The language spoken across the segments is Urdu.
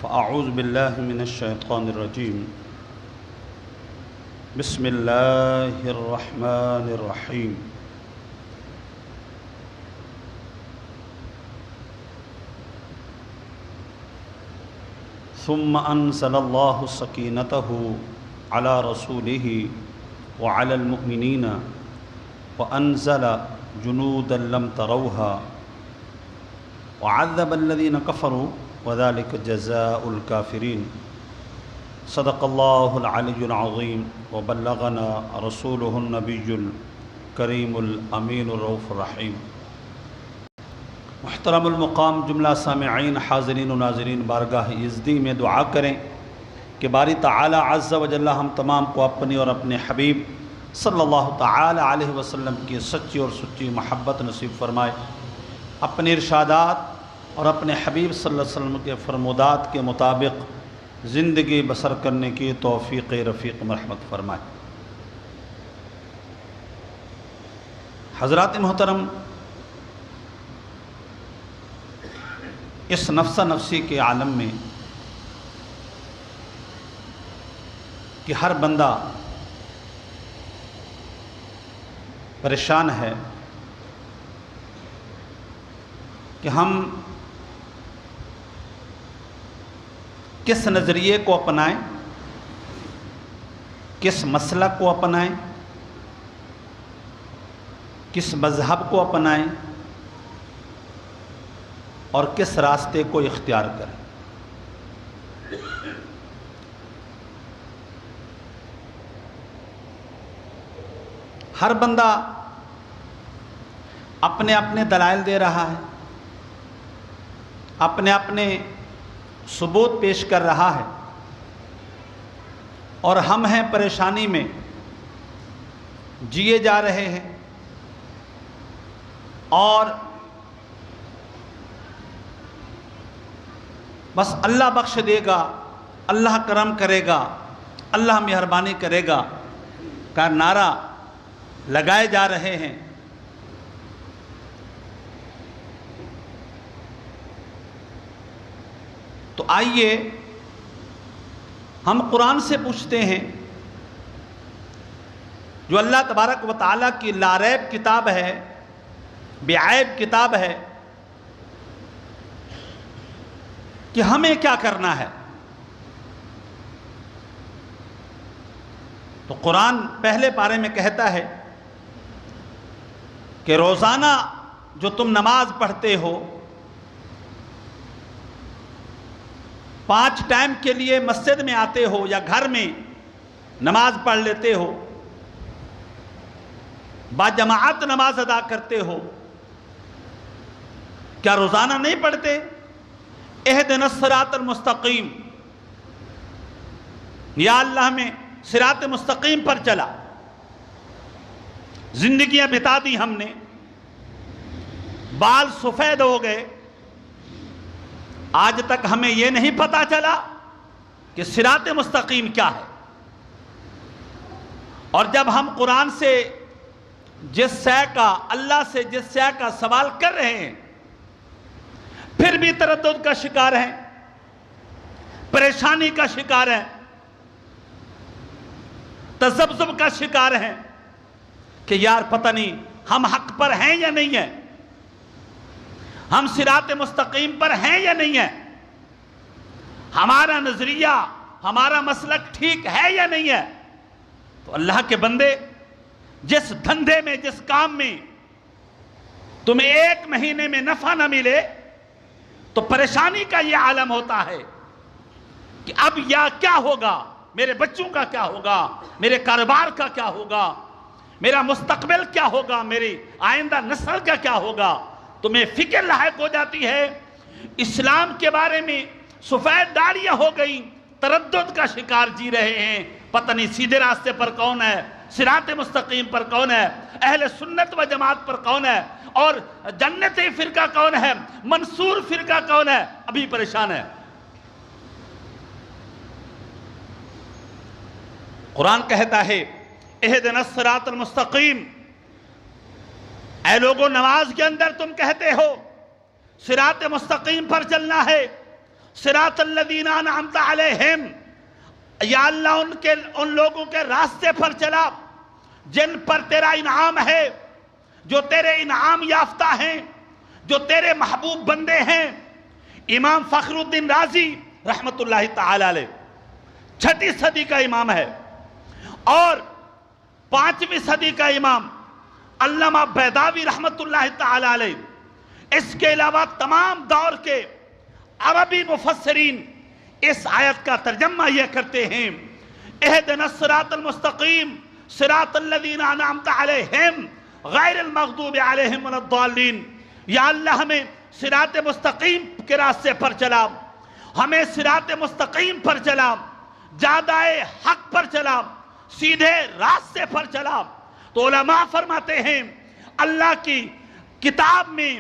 فأعوذ باللہ من الشیطان الرجیم بسم اللہ الرحمن الرحیم ثم انزل اللہ سکینتہ علی رسولہ وعلی المؤمنین وانزل جنودا لم تروها وعذب الذین کفروا وذلك جزاء الكافرین صدق اللہ العلی العظیم وبلغنا رسولہ النبی الکریم الامین الرؤوف الرحیم۔ محترم المقام جملہ سامعین، حاضرین و ناظرین، بارگاہ یزدی میں دعا کریں کہ باری تعالی عز و جل ہم تمام کو اپنی اور اپنے حبیب صلی اللہ تعالی علیہ وسلم کی سچی اور سچی محبت نصیب فرمائے، اپنے ارشادات اور اپنے حبیب صلی اللہ علیہ وسلم کے فرمودات کے مطابق زندگی بسر کرنے کی توفیق رفیق مرحمت فرمائے۔ حضرات محترم، اس نفس نفسی کے عالم میں کہ ہر بندہ پریشان ہے کہ ہم کس نظریے کو اپنائیں، کس مسلک کو اپنائیں، کس مذہب کو اپنائیں اور کس راستے کو اختیار کریں۔ ہر بندہ اپنے اپنے دلائل دے رہا ہے، اپنے اپنے ثبوت پیش کر رہا ہے، اور ہم ہیں پریشانی میں جیے جا رہے ہیں، اور بس اللہ بخش دے گا، اللہ کرم کرے گا، اللہ مہربانی کرے گا کا نعرہ لگائے جا رہے ہیں۔ تو آئیے ہم قرآن سے پوچھتے ہیں، جو اللہ تبارک و تعالیٰ کی لاریب کتاب ہے، بے عیب کتاب ہے، کہ ہمیں کیا کرنا ہے۔ تو قرآن پہلے پارے میں کہتا ہے کہ روزانہ جو تم نماز پڑھتے ہو، 5 ٹائم کے لیے مسجد میں آتے ہو یا گھر میں نماز پڑھ لیتے ہو، باجماعت نماز ادا کرتے ہو، کیا روزانہ نہیں پڑھتے؟ اہدنا الصراط المستقیم، یا اللہ ہمیں صراط مستقیم پر چلا۔ زندگیاں بتا دی ہم نے، بال سفید ہو گئے، آج تک ہمیں یہ نہیں پتا چلا کہ صراط مستقیم کیا ہے۔ اور جب ہم قرآن سے جس شے کا، اللہ سے جس شے کا سوال کر رہے ہیں، پھر بھی تردد کا شکار ہیں، پریشانی کا شکار ہیں، تذبذب کا شکار ہیں کہ یار پتہ نہیں ہم حق پر ہیں یا نہیں ہیں، ہم صراط مستقیم پر ہیں یا نہیں ہیں، ہمارا نظریہ، ہمارا مسلک ٹھیک ہے یا نہیں ہے۔ تو اللہ کے بندے، جس دھندے میں، جس کام میں تمہیں 1 مہینے میں نفع نہ ملے تو پریشانی کا یہ عالم ہوتا ہے کہ اب یا کیا ہوگا، میرے بچوں کا کیا ہوگا، میرے کاروبار کا کیا ہوگا، میرا مستقبل کیا ہوگا، میری آئندہ نسل کا کیا ہوگا۔ تمہیں فکر لاحق ہو جاتی ہے، اسلام کے بارے میں سفید داڑیاں ہو گئی، تردد کا شکار جی رہے ہیں، پتہ نہیں سیدھے راستے پر کون ہے، صراط مستقیم پر کون ہے، اہل سنت و جماعت پر کون ہے، اور جنتی فرقہ کون ہے، منصور فرقہ کون ہے، ابھی پریشان ہے۔ قرآن کہتا ہے اہدنا الصراط المستقیم، اے لوگوں نماز کے اندر تم کہتے ہو صراط مستقیم پر چلنا ہے، صراط الذین انعمت علیہم، یا اللہ ان لوگوں کے راستے پر چلا جن پر تیرا انعام ہے، جو تیرے انعام یافتہ ہیں، جو تیرے محبوب بندے ہیں۔ امام فخر الدین رازی رحمت اللہ تعالی علیہ 6ٹھی صدی کا امام ہے، اور 5ویں صدی کا امام علامہ بیضاوی رحمت اللہ تعالی علیہ، اس کے علاوہ تمام دور کے عربی مفسرین اس آیت کا ترجمہ یہ کرتے ہیں، اہدنا الصراط المستقیم صراط الذین انعمت علیہم غیر المغضوب علیہم ولا الضالین۔ یا اللہ ہمیں صراط مستقیم کے راستے پر چلا، ہمیں صراط مستقیم پر چلا، جادائے حق پر چلا، سیدھے راستے پر چلا۔ تو علماء فرماتے ہیں اللہ کی کتاب میں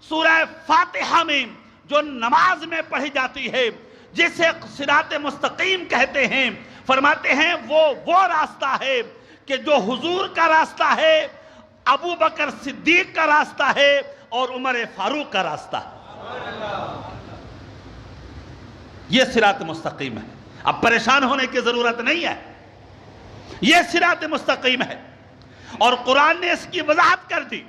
سورہ فاتحہ میں جو نماز میں پڑھی جاتی ہے، جسے صراط مستقیم کہتے ہیں، فرماتے ہیں وہ راستہ ہے کہ جو حضور کا راستہ ہے، ابو بکر صدیق کا راستہ ہے، اور عمر فاروق کا راستہ ہے۔ یہ صراط مستقیم ہے، اب پریشان ہونے کی ضرورت نہیں ہے، یہ صراط مستقیم ہے، اور قرآن نے اس کی وضاحت کر دی۔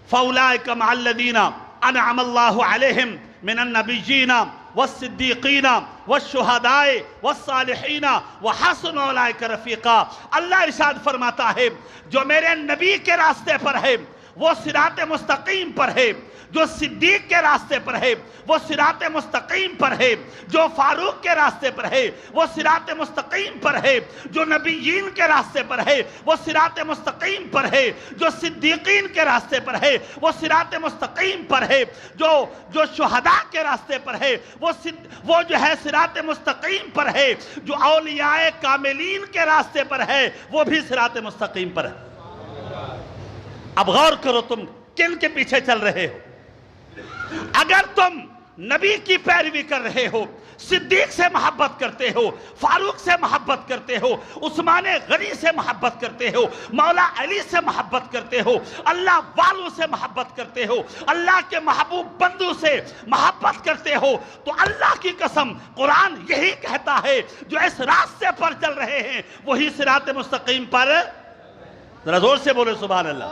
فَأُولَئِكَ مَعَ الَّذِينَ أَنْعَمَ اللَّهُ عَلَيْهِمْ مِنَ النَّبِيِّينَ وَالصِّدِّيقِينَ وَالشُّهَدَاءِ وَالصَّالِحِينَ وَحَسُنَ أُولَئِكَ رَفِيقًا۔ اللہ ارشاد فرماتا ہے جو میرے نبی کے راستے پر ہے وہ صراط مستقیم پر ہے، جو صدیق کے راستے پر ہے وہ صراط مستقیم پر ہے، جو فاروق کے راستے پر ہے وہ صراط مستقیم پر ہے، جو نبیین کے راستے پر ہے وہ صراط مستقیم پر ہے، جو صدیقین کے راستے پر ہے وہ صراط مستقیم پر ہے، جو شہداء کے راستے پر ہے وہ جو ہے صراط مستقیم پر ہے، جو اولیاء کاملین کے راستے پر ہے وہ بھی صراط مستقیم پر ہے۔ اب غور کرو تم کن کے پیچھے چل رہے ہو؟ اگر تم نبی کی پیروی کر رہے ہو، صدیق سے محبت کرتے ہو، فاروق سے محبت کرتے ہو، عثمان غنی سے محبت کرتے ہو، مولا علی سے محبت کرتے ہو، اللہ والوں سے محبت کرتے ہو، اللہ کے محبوب بندوں سے محبت کرتے ہو، تو اللہ کی قسم قرآن یہی کہتا ہے جو اس راستے پر چل رہے ہیں وہی صراط مستقیم پر۔ ذرا زور سے بولے سبحان اللہ۔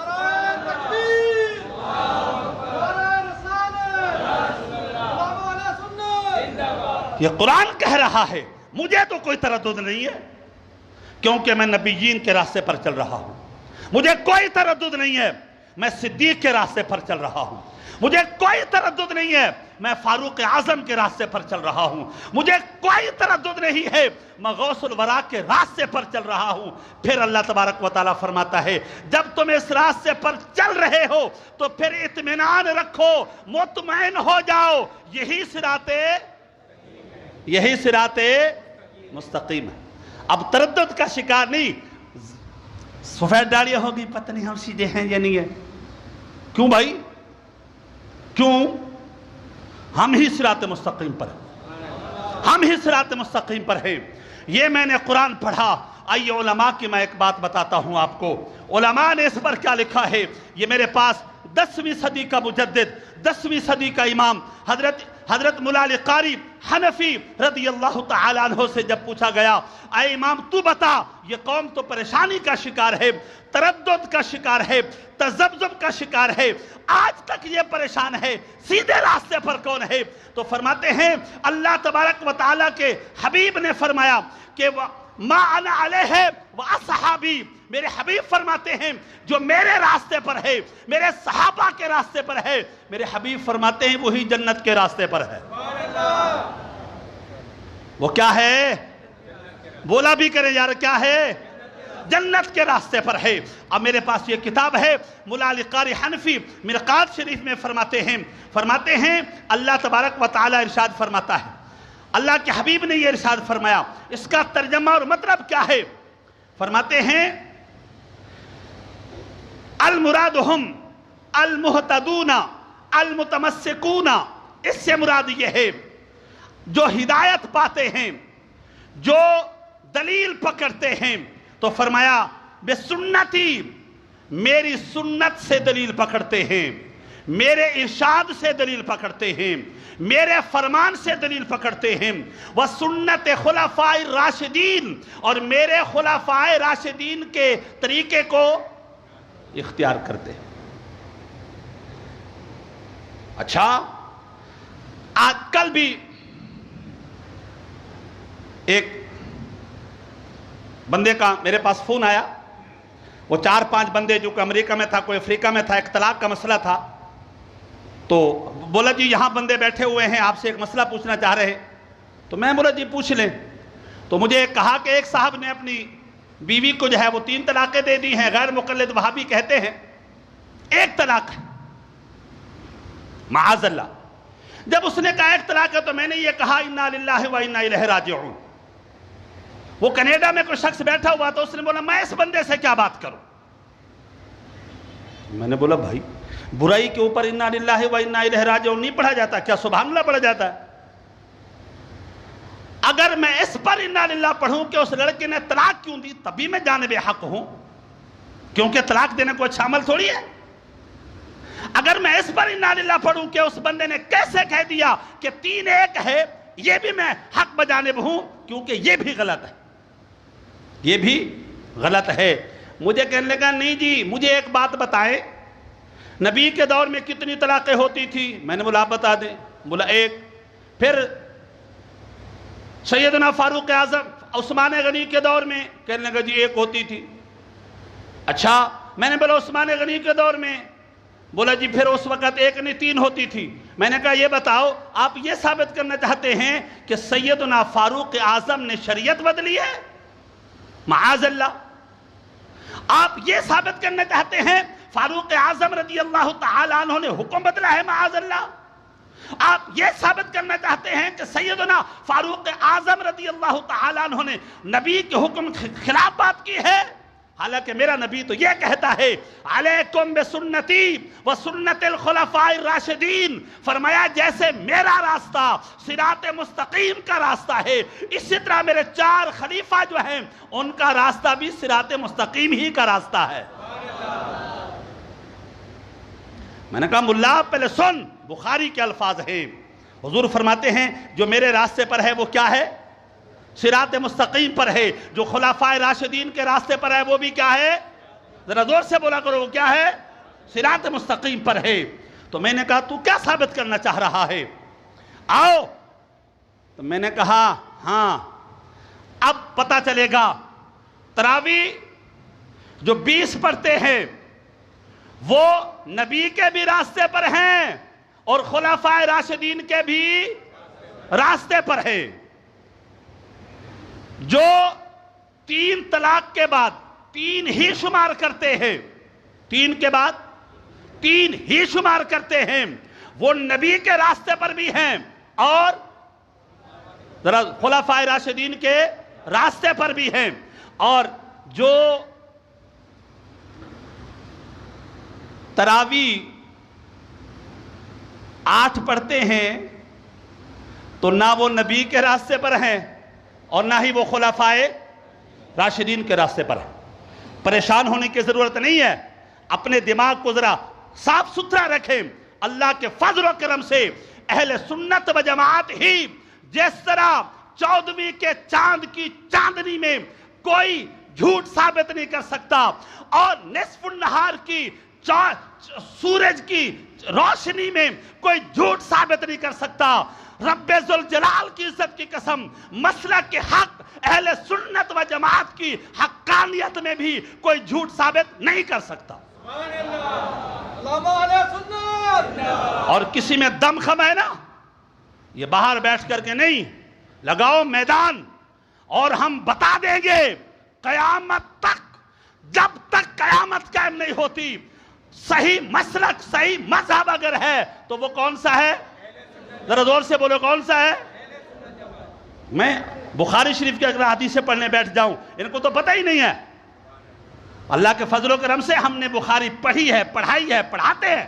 یہ قرآن کہہ رہا ہے، مجھے تو کوئی تردد نہیں ہے، کیونکہ میں نبیین کے راستے پر چل رہا ہوں۔ مجھے کوئی تردد نہیں ہے میں صدیق کے راستے پر چل رہا ہوں۔ مجھے کوئی تردد نہیں ہے میں فاروق اعظم کے راستے پر چل رہا ہوں۔ مجھے کوئی تردد نہیں ہے میں غوث الورا کے راستے پر چل رہا ہوں۔ پھر اللہ تبارک و تعالیٰ فرماتا ہے جب تم اس راستے پر چل رہے ہو تو پھر اطمینان رکھو، مطمئن ہو جاؤ، یہی صراط مستقیم ہے۔ اب تردد کا شکار نہیں، سفید داڑیاں ہوگی پتہ نہیں ہم سیدھے ہیں یا نہیں ہے۔ کیوں بھائی؟ کیوں؟ ہم ہی صراط مستقیم پر ہیں، ہم ہی صراط مستقیم پر ہیں۔ یہ میں نے قرآن پڑھا، آئیے علماء کی میں ایک بات بتاتا ہوں آپ کو۔ علماء نے اس پر کیا لکھا ہے، یہ میرے پاس 10ویں صدی کا مجدد، 10ویں صدی کا امام حضرت مولا علی قاری حنفی رضی اللہ تعالیٰ عنہ سے جب پوچھا گیا، اے امام تو بتا، یہ قوم تو پریشانی کا شکار ہے، تردد کا شکار ہے، تذبذب کا شکار ہے، آج تک یہ پریشان ہے، سیدھے راستے پر کون ہے؟ تو فرماتے ہیں اللہ تبارک و تعالیٰ کے حبیب نے فرمایا کہ ما انا علیہ و اصحابی، میرے حبیب فرماتے ہیں جو میرے راستے پر ہے، میرے صحابہ کے راستے پر ہے، میرے حبیب فرماتے ہیں وہی جنت کے راستے پر ہے۔ وہ کیا ہے؟ بولا بھی کریں یار، کیا ہے؟ جنت کے راستے پر ہے۔ اب میرے پاس یہ کتاب ہے، مولا علی قاری حنفی مرقات شریف میں فرماتے ہیں اللہ تبارک و تعالی ارشاد فرماتا ہے، اللہ کے حبیب نے یہ ارشاد فرمایا، اس کا ترجمہ اور مطلب کیا ہے؟ فرماتے ہیں المراد ہم المہتدون المتمسکون، اس سے مراد یہ ہے جو ہدایت پاتے ہیں، جو دلیل پکڑتے ہیں۔ تو فرمایا بسنتی، میری سنت سے دلیل پکڑتے ہیں، میرے ارشاد سے دلیل پکڑتے ہیں، میرے فرمان سے دلیل پکڑتے ہیں، وسنت خلفاء الراشدین، اور میرے خلفاء راشدین کے طریقے کو اختیار کرتے ہیں۔ اچھا، آج کل بھی ایک بندے کا میرے پاس فون آیا، وہ 4-5 بندے جو کہ امریکہ میں تھا، کوئی افریقہ میں تھا، ایک طلاق کا مسئلہ تھا، تو بولا جی یہاں بندے بیٹھے ہوئے ہیں، آپ سے ایک مسئلہ پوچھنا چاہ رہے ہیں۔ تو میں بولا جی پوچھ لیں۔ تو مجھے کہا کہ ایک صاحب نے اپنی بیوی کو جو ہے وہ 3 طلاقیں دے دی ہیں، غیر مقلد وہابی کہتے ہیں 1 طلاق ہے، معاذ اللہ۔ جب اس نے کہا 1 طلاق ہے تو میں نے یہ کہا انا للہ و انا الیہ راجعون۔ وہ کینیڈا میں کوئی شخص بیٹھا ہوا تو اس نے بولا میں اس بندے سے کیا بات کروں؟ میں نے بولا بھائی برائی کے اوپر انا للہ و انا الیہ راجعون نہیں پڑھا جاتا کیا؟ سبحان اللہ پڑھا جاتا ہے۔ اگر میں اس پر انا للہ پڑھوں کہ اس لڑکے نے طلاق کیوں دی، تبھی میں جانب حق ہوں، کیونکہ طلاق دینے کو اچھا عمل تھوڑی ہے۔ اگر میں اس پر انا للہ پڑھوں کہ اس بندے نے کیسے کہہ دیا کہ 3-1 ہے، یہ بھی میں حق بجانب ہوں، کیونکہ یہ بھی غلط ہے، یہ بھی غلط ہے۔ مجھے کہنے لگا نہیں جی مجھے ایک بات بتائیں، نبی کے دور میں کتنی طلاقیں ہوتی تھی؟ میں نے بولا آپ بتا دیں۔ بولا 1۔ پھر سیدنا فاروق اعظم عثمان غنی کے دور میں؟ کہنے لگا جی 1 ہوتی تھی۔ اچھا، میں نے بولا عثمان غنی کے دور میں؟ بولا جی پھر اس وقت 1 نہیں 3 ہوتی تھی۔ میں نے کہا یہ بتاؤ آپ یہ ثابت کرنا چاہتے ہیں کہ سیدنا فاروق اعظم نے شریعت بدلی ہے؟ معاذ اللہ۔ آپ یہ ثابت کرنا چاہتے ہیں فاروق اعظم رضی اللہ تعالیٰ عنہ نے حکم بدلا ہے؟ معاذ اللہ۔ آپ یہ ثابت کرنا چاہتے ہیں کہ سیدنا فاروق اعظم رضی اللہ تعالیٰ عنہ نے نبی کے حکم کے خلاف بات کی ہے؟ حالانکہ میرا نبی تو یہ کہتا ہے علیکم بسنتی وسنت الخلفاء الراشدین، فرمایا جیسے میرا راستہ صراط مستقیم کا راستہ ہے، اسی طرح میرے 4 خلیفہ جو ہیں ان کا راستہ بھی صراط مستقیم ہی کا راستہ ہے۔ میں نے کہا ملا پہلے سن، بخاری کے الفاظ ہیں، حضور فرماتے ہیں جو میرے راستے پر ہے وہ کیا ہے؟ صراط مستقیم پر ہے۔ جو خلفائے راشدین کے راستے پر ہے وہ بھی کیا ہے؟ ذرا زور سے بولا کرو، وہ کیا ہے؟ صراط مستقیم پر ہے۔ تو میں نے کہا تو کیا ثابت کرنا چاہ رہا ہے؟ آؤ۔ تو میں نے کہا ہاں اب پتہ چلے گا، تراویح جو 20 پڑھتے ہیں وہ نبی کے بھی راستے پر ہیں اور خلفائے راشدین کے بھی راستے پر ہے۔ جو 3 طلاق کے بعد 3 ہی شمار کرتے ہیں، 3 کے بعد 3 ہی شمار کرتے ہیں، وہ نبی کے راستے پر بھی ہیں اور ذرا خلفائے راشدین کے راستے پر بھی ہیں۔ اور جو تراویح 8 پڑھتے ہیں تو نہ وہ نبی کے راستے پر ہیں اور نہ ہی وہ خلفائے راشدین کے راستے پر ہیں۔ پریشان ہونے کی ضرورت نہیں ہے، اپنے دماغ کو ذرا صاف ستھرا رکھیں۔ اللہ کے فضل و کرم سے اہل سنت و جماعت ہی جس طرح 14ویں کے چاند کی چاندنی میں کوئی جھوٹ ثابت نہیں کر سکتا اور نصف النہار کی سورج کی روشنی میں کوئی جھوٹ ثابت نہیں کر سکتا، رب ذوالجلال کی عزت کی قسم مسلک کے حق اہل سنت و جماعت کی حقانیت میں بھی کوئی جھوٹ ثابت نہیں کر سکتا۔ اور کسی میں دم خم ہے نا، یہ باہر بیٹھ کر کے نہیں، لگاؤ میدان اور ہم بتا دیں گے قیامت تک، جب تک قیامت قائم نہیں ہوتی، صحیح مسلک صحیح مذہب اگر ہے تو وہ کون سا ہے؟ ذرا زور سے بولو کون سا ہے؟ میں بخاری شریف کے اگر حدیثیں پڑھنے بیٹھ جاؤں ان کو تو پتہ ہی نہیں ہے۔ اللہ کے فضل و کرم سے ہم نے بخاری پڑھی ہے، پڑھائی ہے، پڑھاتے ہیں۔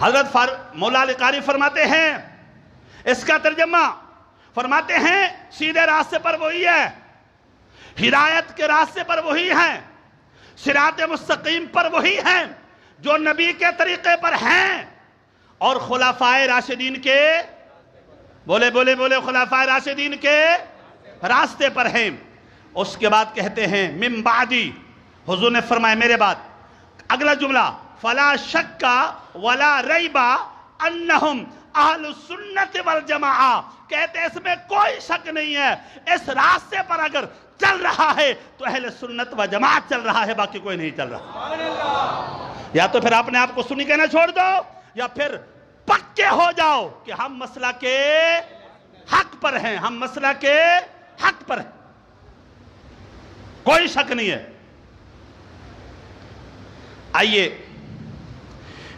حضرت مولا علی قاری فرماتے ہیں اس کا ترجمہ، فرماتے ہیں سیدھے راستے پر وہی ہے، ہدایت کے راستے پر وہی ہیں، صراط مستقیم پر وہی ہیں جو نبی کے طریقے پر ہیں اور خلفائے راشدین کے بولے بولے بولے خلفائے راشدین کے راستے پر ہیں۔ اس کے بعد کہتے ہیں من بعدی، حضور نے فرمایا میرے بعد، اگلا جملہ فلا شک ولا ریب انہم اہل السنت والجماعہ، کہتے ہیں اس میں کوئی شک نہیں ہے، اس راستے پر اگر چل رہا ہے تو اہل سنت و جماعت چل رہا ہے، باقی کوئی نہیں چل رہا۔ یا تو پھر اپنے آپ کو سنی کہنا چھوڑ دو، یا پھر پکے ہو جاؤ کہ ہم مسئلہ کے حق پر ہیں، ہم مسئلہ کے حق پر ہیں، کوئی شک نہیں ہے۔ آئیے،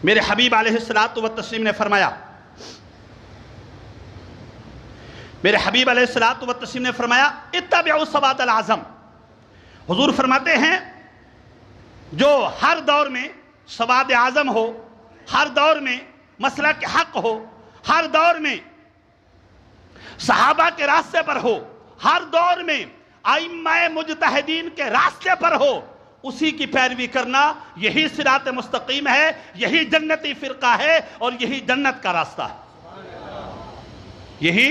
میرے حبیب علیہ السلام نے فرمایا، میرے حبیب علیہ السلام نے فرمایا اتبعوا سواد العظم، حضور فرماتے ہیں جو ہر دور میں سواد اعظم ہو، ہر دور میں مسلک حق ہو، ہر دور میں صحابہ کے راستے پر ہو، ہر دور میں ائمہ مجتہدین کے راستے پر ہو، اسی کی پیروی کرنا یہی صراط مستقیم ہے، یہی جنتی فرقہ ہے اور یہی جنت کا راستہ ہے، یہی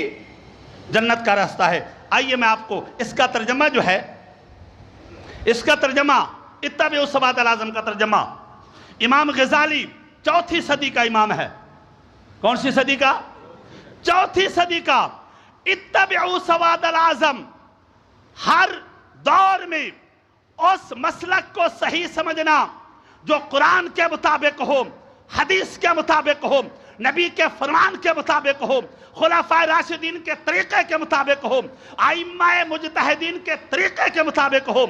جنت کا راستہ ہے۔ آئیے میں آپ کو اس کا ترجمہ جو ہے، اس کا ترجمہ اتبعوا سواد العظم کا ترجمہ امام غزالی 4 صدی کا امام ہے۔ کون سی صدی کا؟ 4 صدی کا۔ اتبعوا سواد العظم، ہر دور میں اس مسلک کو صحیح سمجھنا جو قرآن کے مطابق ہو، حدیث کے مطابق ہو، نبی کے فرمان کے مطابق ہو، خلفائے راشدین کے طریقے کے مطابق ہو، ائمہ مجتہدین کے طریقے کے مطابق ہو۔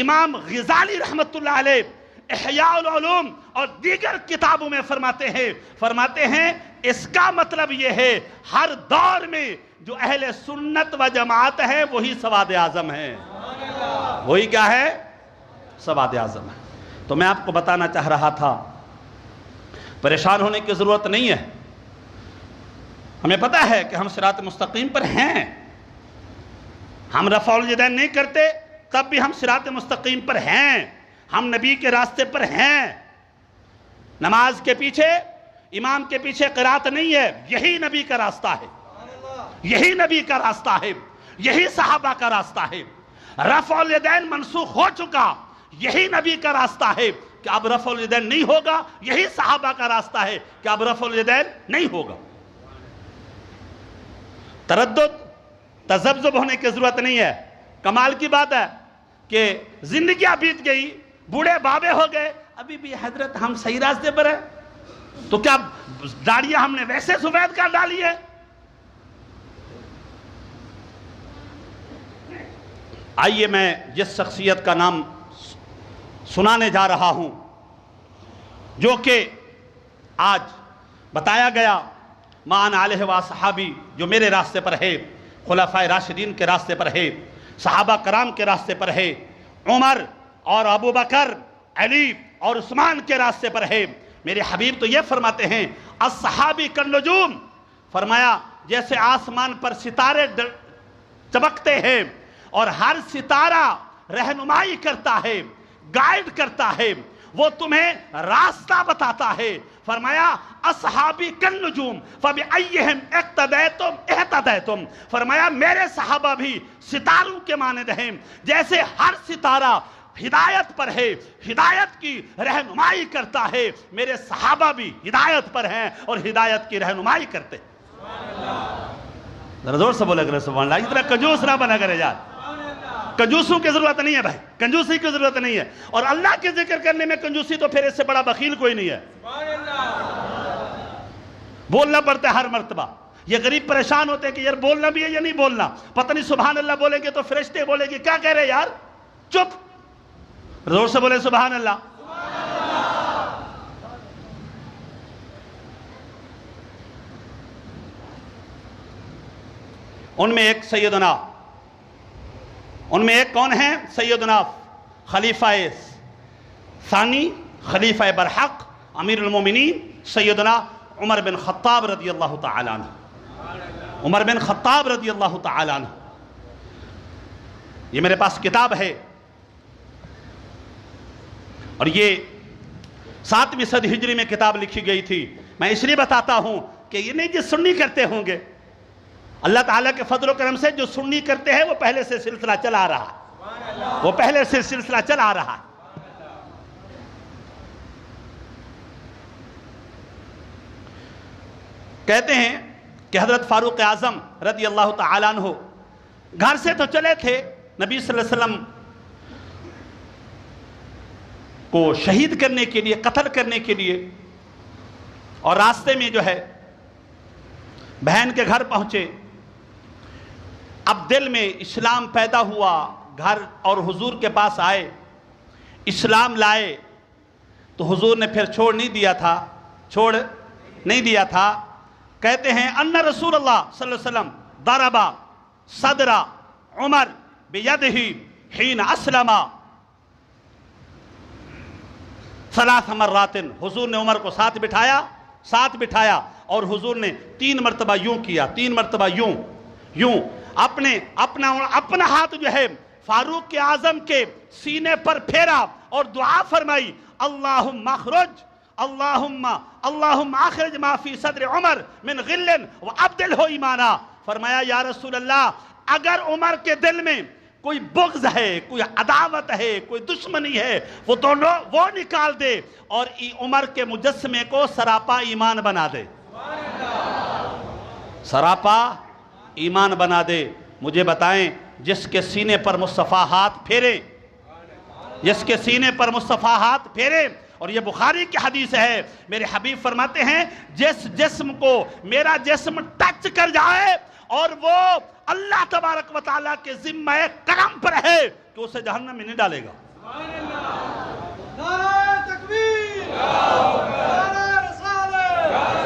امام غزالی رحمت اللہ علیہ احیاء العلوم اور دیگر کتابوں میں فرماتے ہیں اس کا مطلب یہ ہے ہر دور میں جو اہل سنت و جماعت ہے وہی سواد اعظم ہے۔ وہی کیا ہے؟ سواد اعظم ہے۔ تو میں آپ کو بتانا چاہ رہا تھا، پریشان ہونے کی ضرورت نہیں ہے، ہمیں پتہ ہے کہ ہم صراط مستقیم پر ہیں، ہم رفع الیدین نہیں کرتے تب بھی ہم صراط مستقیم پر ہیں، ہم نبی کے راستے پر ہیں، نماز کے پیچھے امام کے پیچھے قرات نہیں ہے، یہی نبی کا راستہ ہے، یہی نبی کا راستہ ہے، یہی صحابہ کا راستہ ہے۔ رفع الیدین منسوخ ہو چکا، یہی نبی کا راستہ ہے کہ اب رفع الیدین نہیں ہوگا، یہی صحابہ کا راستہ ہے کہ اب رفع الیدین نہیں ہوگا۔ تردد تذبذب ہونے کی ضرورت نہیں ہے۔ کمال کی بات ہے کہ زندگیاں بیت گئی، بوڑھے بابے ہو گئے، ابھی بھی حضرت ہم صحیح راستے پر ہیں، تو کیا داڑیاں ہم نے ویسے سفید کر ڈالی ہے؟ آئیے میں جس شخصیت کا نام سنانے جا رہا ہوں، جو کہ آج بتایا گیا مان علیہ و صحابی، جو میرے راستے پر ہے، خلفائے راشدین کے راستے پر ہے، صحابہ کرام کے راستے پر ہے، عمر اور ابو بکر، علی اور عثمان کے راستے پر ہے۔ میرے حبیب تو یہ فرماتے ہیں الصحابی کالنجوم، فرمایا جیسے آسمان پر ستارے چمکتے ہیں اور ہر ستارہ رہنمائی کرتا ہے، گائیڈ کرتا ہے، وہ تمہیں راستہ بتاتا ہے، فرمایا اصحابی کالنجوم فبأیہم اقتدیتم اہتدیتم، فرمایا میرے صحابہ بھی ستاروں کے مانند ہیں، جیسے ہر ستارہ ہدایت پر ہے، ہدایت کی رہنمائی کرتا ہے، میرے صحابہ بھی ہدایت پر ہیں اور ہدایت کی رہنمائی کرتے ہیں۔ ذرا زور سے بولے کرے سبحان اللہ، اتنا کنجوس نہ بنا کرے یار، کنجوسوں کی ضرورت نہیں ہے بھائی، کنجوسی کی ضرورت نہیں ہے، اور اللہ کے ذکر کرنے میں کنجوسی تو پھر اس سے بڑا بخیل کوئی نہیں ہے۔ بولنا پڑتا ہے ہر مرتبہ۔ یہ غریب پریشان ہوتے ہیں کہ یار بولنا بھی ہے یا نہیں بولنا، پتہ نہیں سبحان اللہ بولیں گے تو فرشتے بولیں گے کیا کہہ رہے یار، چپ، زور سے بولے سبحان اللہ۔ ان میں ایک سیدنا، ان میں ایک کون ہیں؟ سیدنا خلیفہ ثانی، خلیفہ برحق، امیر المومنین سیدنا عمر بن خطاب رضی اللہ تعالیٰ عنہ، عمر بن خطاب رضی اللہ تعالیٰ عنہ۔ یہ میرے پاس کتاب ہے اور یہ 7ویں صدی ہجری میں کتاب لکھی گئی تھی. میں اس لیے بتاتا ہوں کہ یہ نہیں جس سنی کرتے ہوں گے. اللہ تعالیٰ کے فضل و کرم سے جو سنی کرتے ہیں وہ پہلے سے سلسلہ چلا آ رہا، وہ پہلے سے سلسلہ چلا آ رہا. کہتے ہیں کہ حضرت فاروق اعظم رضی اللہ تعالیٰ عنہ گھر سے تو چلے تھے نبی صلی اللہ علیہ وسلم کو شہید کرنے کے لیے، قتل کرنے کے لیے، اور راستے میں جو ہے بہن کے گھر پہنچے. اب دل میں اسلام پیدا ہوا، گھر اور حضور کے پاس آئے، اسلام لائے، تو حضور نے پھر چھوڑ نہیں دیا تھا. کہتے ہیں ان رسول اللہ صلی اللہ علیہ وسلم ضرب صدر عمر بیدہ حین اسلم 3 مرات. حضور نے عمر کو ساتھ بٹھایا اور حضور نے 3 مرتبہ یوں کیا، 3 مرتبہ یوں اپنا ہاتھ جو ہے فاروق اعظم کے سینے پر پھیرا اور دعا فرمائی، اللہم اخرج ما فی صدر عمر من غل وابدلہ ایمانا. فرمایا یا رسول اللہ، اگر عمر کے دل میں کوئی بغض ہے، کوئی عداوت ہے، کوئی دشمنی ہے، وہ نکال دے اور عمر کے مجسمے کو سراپا ایمان بنا دے. سراپا ایمان بنا دے. مجھے بتائیں، جس کے سینے پر مصطفیٰ ہاتھ پھیرے، اور یہ بخاری کی حدیث ہے، میرے حبیب فرماتے ہیں جس جسم کو میرا جسم ٹچ کر جائے اور وہ اللہ تبارک و تعالیٰ کے ذمہ کرم پر ہے کہ اسے جہنم میں نہیں ڈالے گا. نعرہ تکبیر، نعرہ رسالت،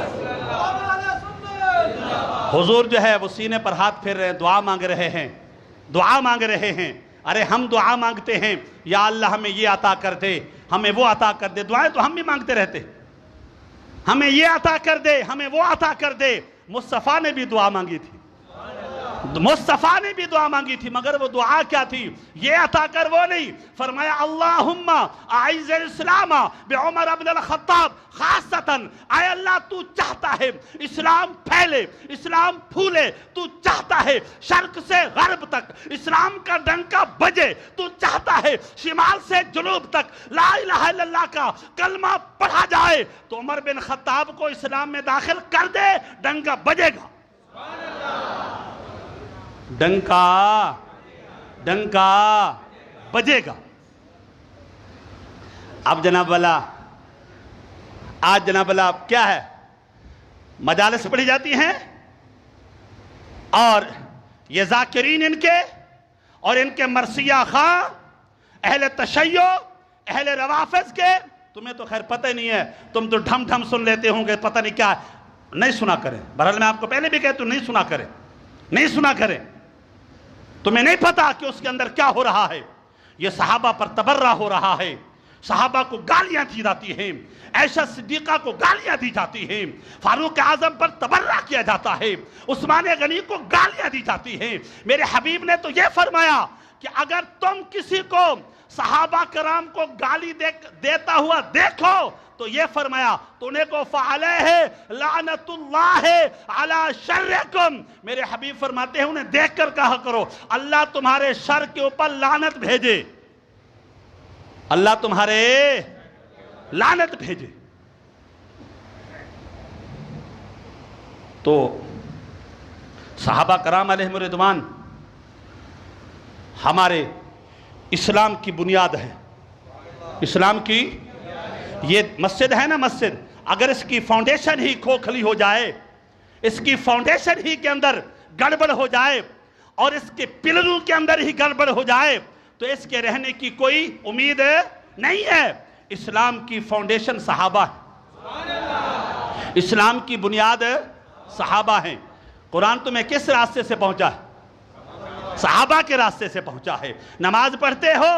حضور جو ہے وہ سینے پر ہاتھ پھیر رہے ہیں، دعا مانگ رہے ہیں. ارے ہم دعا مانگتے ہیں، یا اللہ ہمیں یہ عطا کر دے، ہمیں وہ عطا کر دے. دعائیں تو ہم بھی مانگتے رہتے، ہمیں یہ عطا کر دے، ہمیں وہ عطا کر دے. مصطفیٰ نے بھی دعا مانگی تھی، مگر وہ دعا کیا تھی؟ یہ عطا کر، وہ نہیں. فرمایا اللہم اعز الاسلام بعمر ابن الخطاب خاصتاً. اے اللہ تو چاہتا ہے اسلام پھیلے، اسلام پھولے، تو چاہتا ہے شرق سے غرب تک اسلام کا ڈنکا بجے، تو چاہتا ہے شمال سے جنوب تک لا الہ الا اللہ کا کلمہ پڑھا جائے، تو عمر بن خطاب کو اسلام میں داخل کر دے، ڈنکا بجے گا. ڈنکا بجے گا. اب جناب والا کیا ہے؟ مجالس پڑھی جاتی ہیں اور یہ ذاکرین ان کے اور ان کے مرثیہ خواہ، اہل تشیع، اہل روافظ کے، تمہیں تو خیر پتہ نہیں ہے، تم تو ڈھم ڈھم سن لیتے ہوں گے، پتہ نہیں کیا ہے. نہیں سنا کریں. بہرحال میں آپ کو پہلے بھی کہتا ہوں، نہیں سنا کریں. تمہیں نہیں پتا کہ اس کے اندر کیا ہو رہا ہے. یہ صحابہ پر تبرہ ہو رہا ہے، صحابہ کو گالیاں دی جاتی ہیں، عائشہ صدیقہ کو گالیاں دی جاتی ہیں، فاروق اعظم پر تبرہ کیا جاتا ہے، عثمان غنی کو گالیاں دی جاتی ہیں. میرے حبیب نے تو یہ فرمایا کہ اگر تم کسی کو صحابہ کرام کو گالی دیتا ہوا دیکھو تو یہ فرمایا تو نے کو فعلیہ لعنت اللہ علی شرکم. میرے حبیب فرماتے ہیں انہیں دیکھ کر کہا کرو اللہ تمہارے شر کے اوپر لعنت بھیجے، اللہ تمہارے لعنت بھیجے. تو صحابہ کرام علیہم رضوان ہمارے اسلام کی بنیاد ہے. اسلام کی یہ مسجد ہے نا، مسجد اگر اس کی فاؤنڈیشن ہی کھوکھلی ہو جائے، اس کی فاؤنڈیشن ہی کے اندر گڑبڑ ہو جائے اور اس کے پلروں کے اندر ہی گڑبڑ ہو جائے تو اس کے رہنے کی کوئی امید نہیں ہے. اسلام کی فاؤنڈیشن صحابہ ہے، اسلام کی بنیاد صحابہ ہیں. قرآن تمہیں کس راستے سے پہنچا ہے؟ صحابہ کے راستے سے پہنچا ہے. نماز پڑھتے ہو،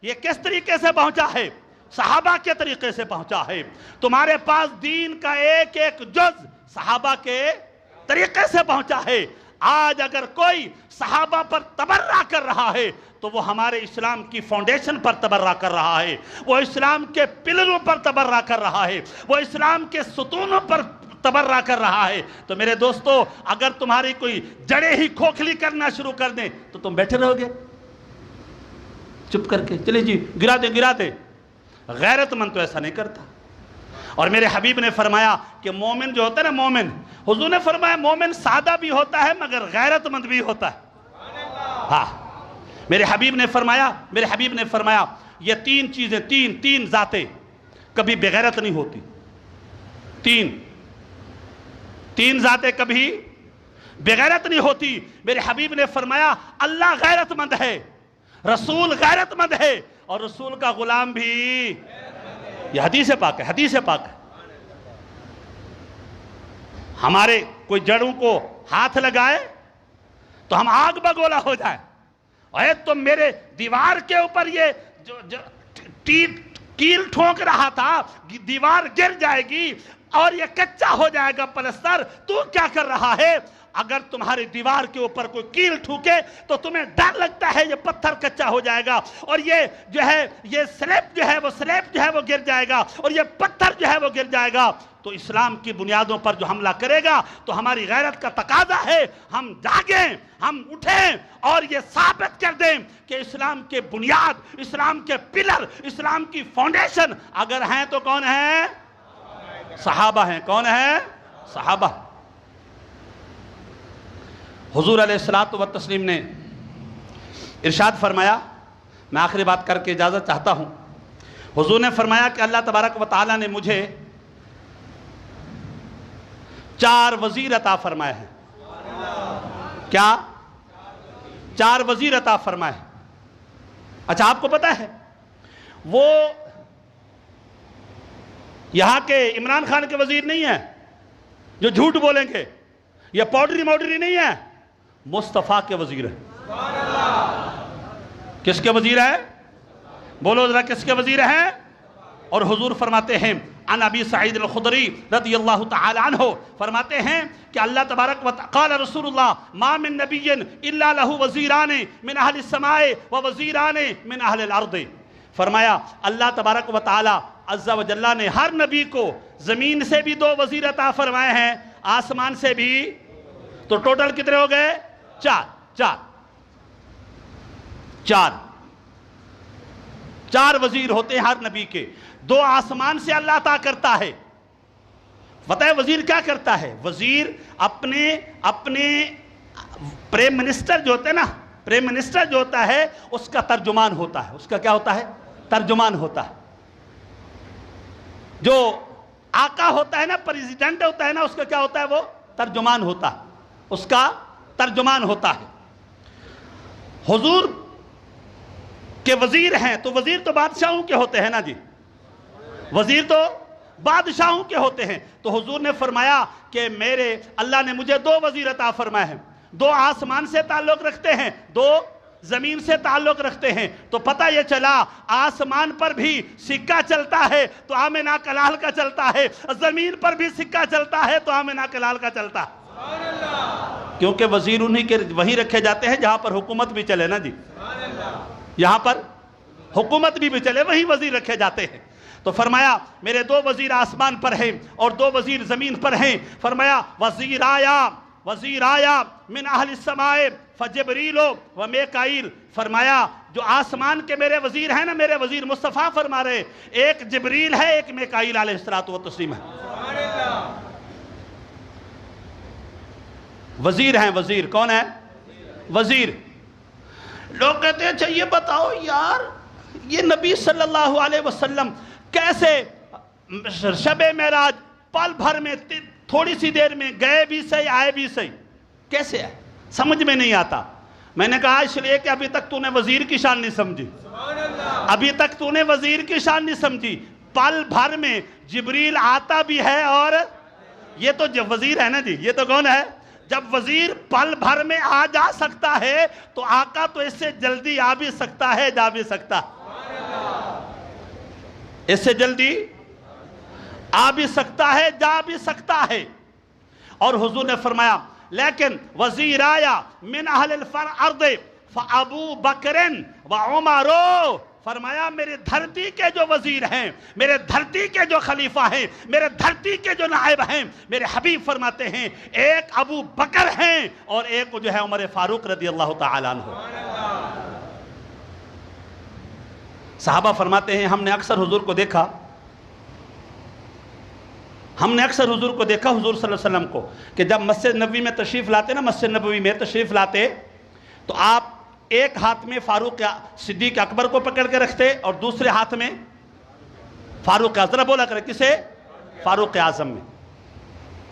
یہ کس طریقے سے پہنچا ہے؟ صحابہ کے طریقے سے پہنچا ہے. تمہارے پاس دین کا ایک ایک جز صحابہ کے طریقے سے پہنچا ہے. آج اگر کوئی صحابہ پر تبرہ کر رہا ہے تو وہ ہمارے اسلام کی فاؤنڈیشن پر تبرہ کر رہا ہے، وہ اسلام کے پلروں پر تبرہ کر رہا ہے، وہ اسلام کے ستونوں پر تبرہ کر رہا ہے۔ تو میرے دوستو، اگر تمہاری کوئی جڑیں ہی کھوکھلی کرنا شروع کر دیں تو تم بیٹھے رہو گے چپ کر کے؟ چلے جی گرا دے۔ غیرت مند تو ایسا نہیں کرتا۔ اور میرے حبیب نے فرمایا کہ مومن جو ہوتا ہے نا، مومن، حضور نے فرمایا مومن سادہ بھی ہوتا ہے مگر غیرت مند بھی ہوتا ہے۔ ہاں، میرے حبیب نے فرمایا یہ تین چیزیں، تین ذاتیں کبھی بغیرت نہیں ہوتی۔ تین ذاتیں کبھی بغیرت نہیں ہوتی۔ میرے حبیب نے فرمایا اللہ غیرت مند ہے، رسول غیرت مند ہے، اور رسول کا غلام بھی۔ یہ حدیث پاک ہے۔ ہمارے کوئی جڑوں کو ہاتھ لگائے تو ہم آگ بگولا ہو جائیں، اے تم میرے دیوار کے اوپر یہ کیل ٹھونک رہا تھا، دیوار گر جائے گی اور یہ کچا ہو جائے گا پلستر، تو کیا کر رہا ہے؟ اگر تمہاری دیوار کے اوپر کوئی کیل ٹھوکے تو تمہیں ڈر لگتا ہے یہ پتھر کچا ہو جائے گا، اور یہ سلیب جو ہے وہ گر جائے گا، اور یہ پتھر جو ہے وہ گر جائے گا۔ تو اسلام کی بنیادوں پر جو حملہ کرے گا تو ہماری غیرت کا تقاضا ہے ہم جاگیں، ہم اٹھیں اور یہ ثابت کر دیں کہ اسلام کے بنیاد، اسلام کے پلر، اسلام کی فاؤنڈیشن اگر ہیں تو کون ہیں؟ صحابہ ہیں۔ کون ہیں؟ صحابہ۔ حضور علیہ الصلوۃ والتسلیم نے ارشاد فرمایا، میں آخری بات کر کے اجازت چاہتا ہوں۔ حضور نے فرمایا کہ اللہ تبارک و تعالیٰ نے مجھے 4 وزیر عطا فرمائے ہیں۔ کیا؟ 4 وزیر عطا فرمائے ہیں۔ اچھا، آپ کو پتا ہے وہ یہاں کے عمران خان کے وزیر نہیں ہیں جو جھوٹ بولیں گے، یہ پاؤڈری موڈری نہیں ہے، مصطفیٰ کے وزیر ہیں۔ کس کے وزیر ہیں؟ بولو ذرا، کس کے وزیر ہیں؟ اور حضور فرماتے ہیں، عن ابی سعید الخدری رضی اللہ تعالی عنہ فرماتے ہیں کہ اللہ تبارک و قال رسول اللہ ما من نبی الا لہ وزیران من اہل السماء و وزیران من اہل الارض۔ فرمایا اللہ تبارک و تعالی عز و جلہ نے ہر نبی کو زمین سے بھی 2 وزیر عطا فرمائے ہیں، آسمان سے بھی۔ تو ٹوٹل کتنے ہو گئے؟ 4 وزیر ہوتے ہیں ہر نبی کے۔ 2 آسمان سے اللہ عطا کرتا ہے۔ پتہ ہے وزیر کیا کرتا ہے؟ وزیر اپنے پریم منسٹر جو ہوتے ہیں نا، پریم منسٹر جو ہوتا ہے اس کا ترجمان ہوتا ہے۔ اس کا کیا ہوتا ہے؟ ترجمان ہوتا ہے۔ جو آقا ہوتا ہے نا، پریزیڈنٹ ہوتا ہے نا، اس کا کیا ہوتا ہے؟ وہ ترجمان ہوتا ہے، اس کا ترجمان ہوتا ہے۔ حضور کے وزیر ہیں تو وزیر تو بادشاہوں کے ہوتے ہیں نا جی، وزیر تو بادشاہوں کے ہوتے ہیں۔ تو حضور نے فرمایا کہ اللہ نے مجھے 2 وزیر عطا فرمائے ہیں، 2 آسمان سے تعلق رکھتے ہیں، 2 زمین سے تعلق رکھتے ہیں۔ تو پتہ یہ چلا آسمان پر بھی سکہ چلتا ہے تو آمنہ کا لال کا چلتا ہے، زمین پر بھی سکہ چلتا ہے تو آمنہ کا لال کا چلتا ہے۔ کیونکہ وزیر انہی کے وہیں رکھے جاتے ہیں جہاں پر حکومت بھی چلے نا جی، یہاں پر حکومت بھی چلے وہیں وزیر رکھے جاتے ہیں۔ تو فرمایا میرے 2 وزیر آسمان پر ہیں اور 2 وزیر زمین پر ہیں۔ فرمایا وزیر آیا من اہل السماء فجبریل و میکائیل۔ فرمایا جو آسمان کے میرے وزیر ہیں نا، میرے وزیر مصطفیٰ فرما رہے، ایک جبریل ہے، ایک میکائیل علیہ الصلوۃ والتسلیم ہے۔ وزیر ہیں، وزیر کون ہے؟ وزیر۔ لوگ کہتے ہیں اچھا یہ بتاؤ یار، یہ نبی صلی اللہ علیہ وسلم کیسے شب معراج پل بھر میں تھوڑی سی دیر میں گئے بھی صحیح آئے بھی صحیح، کیسے آئے؟ سمجھ میں نہیں آتا۔ میں نے کہا اس لیے کہ ابھی تک تو نے وزیر کی شان نہیں سمجھی، ابھی تک تو نے وزیر کی شان نہیں سمجھی۔ پل بھر میں جبریل آتا بھی ہے، اور یہ تو جو وزیر ہے نا جی، یہ تو کون ہے؟ جب وزیر پل بھر میں آ جا سکتا ہے تو آقا تو اس سے جلدی آ بھی سکتا ہے، جا بھی سکتا، اس سے جلدی آ بھی سکتا ہے، جا بھی سکتا ہے۔ اور حضور نے فرمایا لیکن وزیر آیا من اہل الارض فابو بکر وعمر، فرمایا میرے دھرتی کے جو وزیر ہیں، میرے دھرتی کے جو خلیفہ ہیں، میرے دھرتی کے جو نائب ہیں، میرے حبیب فرماتے ہیں ایک ابو بکر ہیں اور ایک جو ہے عمر فاروق رضی اللہ تعالیٰ عنہ۔ صحابہ فرماتے ہیں ہم نے اکثر حضور کو دیکھا، حضور صلی اللہ علیہ وسلم کو کہ جب مسجد نبوی میں تشریف لاتے مسجد نبوی میں تشریف لاتے تو آپ ایک ہاتھ میں فاروق صدیق اکبر کو پکڑ کے رکھتے اور دوسرے ہاتھ میں فاروق اعظم، ذرا بولا کرے کسے؟ فاروق اعظم میں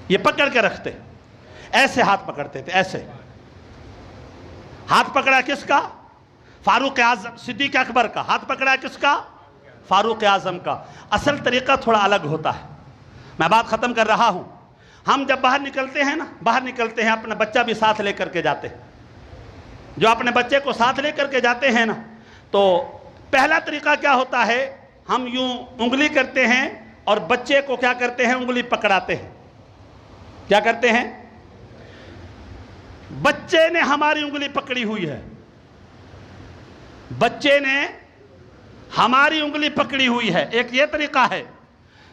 یہ پکڑ کے رکھتے، ایسے ہاتھ پکڑتے تھے، ایسے ہاتھ پکڑا کس کا؟ فاروق اعظم صدیق اکبر کا۔ ہاتھ پکڑا کس کا؟ فاروق اعظم کا۔ اصل طریقہ تھوڑا الگ ہوتا ہے، میں بات ختم کر رہا ہوں۔ ہم جب باہر نکلتے ہیں اپنا بچہ بھی ساتھ لے کر کے جاتے ہیں، جو اپنے بچے کو ساتھ لے کر کے جاتے ہیں نا، تو پہلا طریقہ کیا ہوتا ہے، ہم یوں انگلی کرتے ہیں اور بچے کو کیا کرتے ہیں، انگلی پکڑاتے ہیں۔ کیا کرتے ہیں؟ بچے نے ہماری انگلی پکڑی ہوئی ہے، بچے نے ہماری انگلی پکڑی ہوئی ہے۔ ایک یہ طریقہ ہے،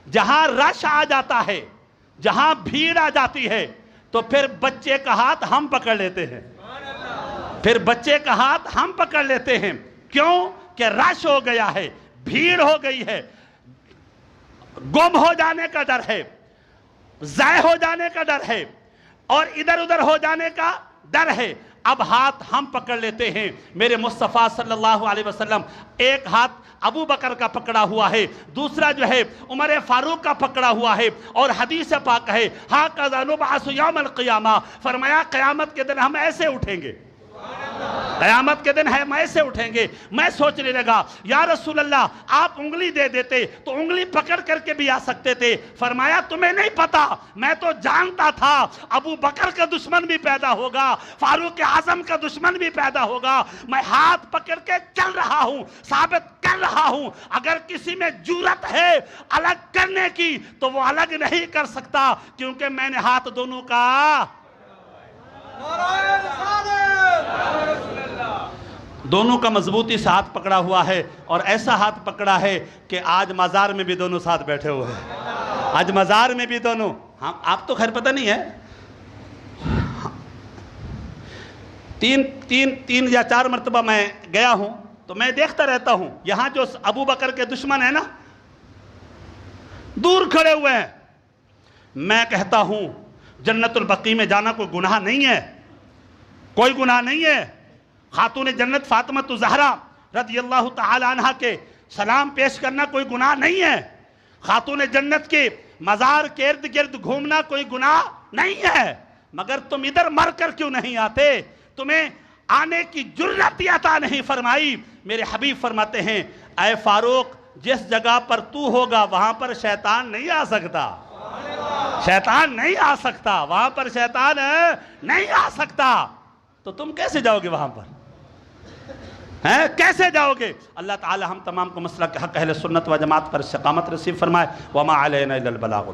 جہاں رش آ جاتا ہے، جہاں بھیڑ آ جاتی ہے تو پھر بچے کا ہاتھ ہم پکڑ لیتے ہیں، کیوں کہ رش ہو گیا ہے، بھیڑ ہو گئی ہے، گم ہو جانے کا ڈر ہے، ضائع ہو جانے کا ڈر ہے اور ادھر ادھر ہو جانے کا ڈر ہے۔ اب ہاتھ ہم پکڑ لیتے ہیں۔ میرے مصطفیٰ صلی اللہ علیہ وسلم ایک ہاتھ ابو بکر کا پکڑا ہوا ہے، دوسرا جو ہے عمر فاروق کا پکڑا ہوا ہے، اور حدیث پاک ہے ہَكَذَا نُبْعَثُ يَوْمَ الْقِيَامَةِ، فرمایا قیامت کے دن ہم ایسے اٹھیں گے، قیامت کے دن ہم ایسے اٹھیں گے۔ میں سوچنے لگا یا رسول اللہ آپ انگلی دے دیتے تو انگلی پکڑ کر کے بھی آ سکتے تھے۔ فرمایا تمہیں نہیں پتا، میں تو جانتا تھا ابو بکر کا دشمن بھی پیدا ہوگا، فاروق اعظم کا دشمن بھی پیدا ہوگا، میں ہاتھ پکڑ کے چل رہا ہوں، ثابت کر رہا ہوں اگر کسی میں جرأت ہے الگ کرنے کی تو وہ الگ نہیں کر سکتا، کیونکہ میں نے ہاتھ دونوں کا مضبوطی سے ہاتھ پکڑا ہوا ہے، اور ایسا ہاتھ پکڑا ہے کہ آج مزار میں بھی دونوں ساتھ بیٹھے ہوئے ہیں، آج مزار میں بھی دونوں۔ آپ تو خیر پتہ نہیں ہے، تین یا چار مرتبہ میں گیا ہوں تو میں دیکھتا رہتا ہوں یہاں جو ابو بکر کے دشمن ہیں نا دور کھڑے ہوئے ہیں، میں کہتا ہوں جنت البقیع میں جانا کوئی گناہ نہیں ہے، کوئی گناہ نہیں ہے۔ خاتون جنت فاطمہ الزہرا رضی اللہ تعالی عنہ کے سلام پیش کرنا کوئی گناہ نہیں ہے، خاتون جنت کے مزار کے ارد گرد گھومنا کوئی گناہ نہیں ہے، مگر تم ادھر مر کر کیوں نہیں آتے؟ تمہیں آنے کی جرأت عطا نہیں فرمائی۔ میرے حبیب فرماتے ہیں اے فاروق جس جگہ پر تو ہوگا وہاں پر شیطان نہیں آ سکتا، شیطان نہیں آ سکتا، وہاں پر شیطان نہیں آ سکتا، تو تم کیسے جاؤ گے وہاں پر؟ کیسے جاؤ گے؟ اللہ تعالی ہم تمام کو مسلک حق اہل سنت و جماعت پر استقامت نصیب فرمائے۔ وما علینا الا البلاغ۔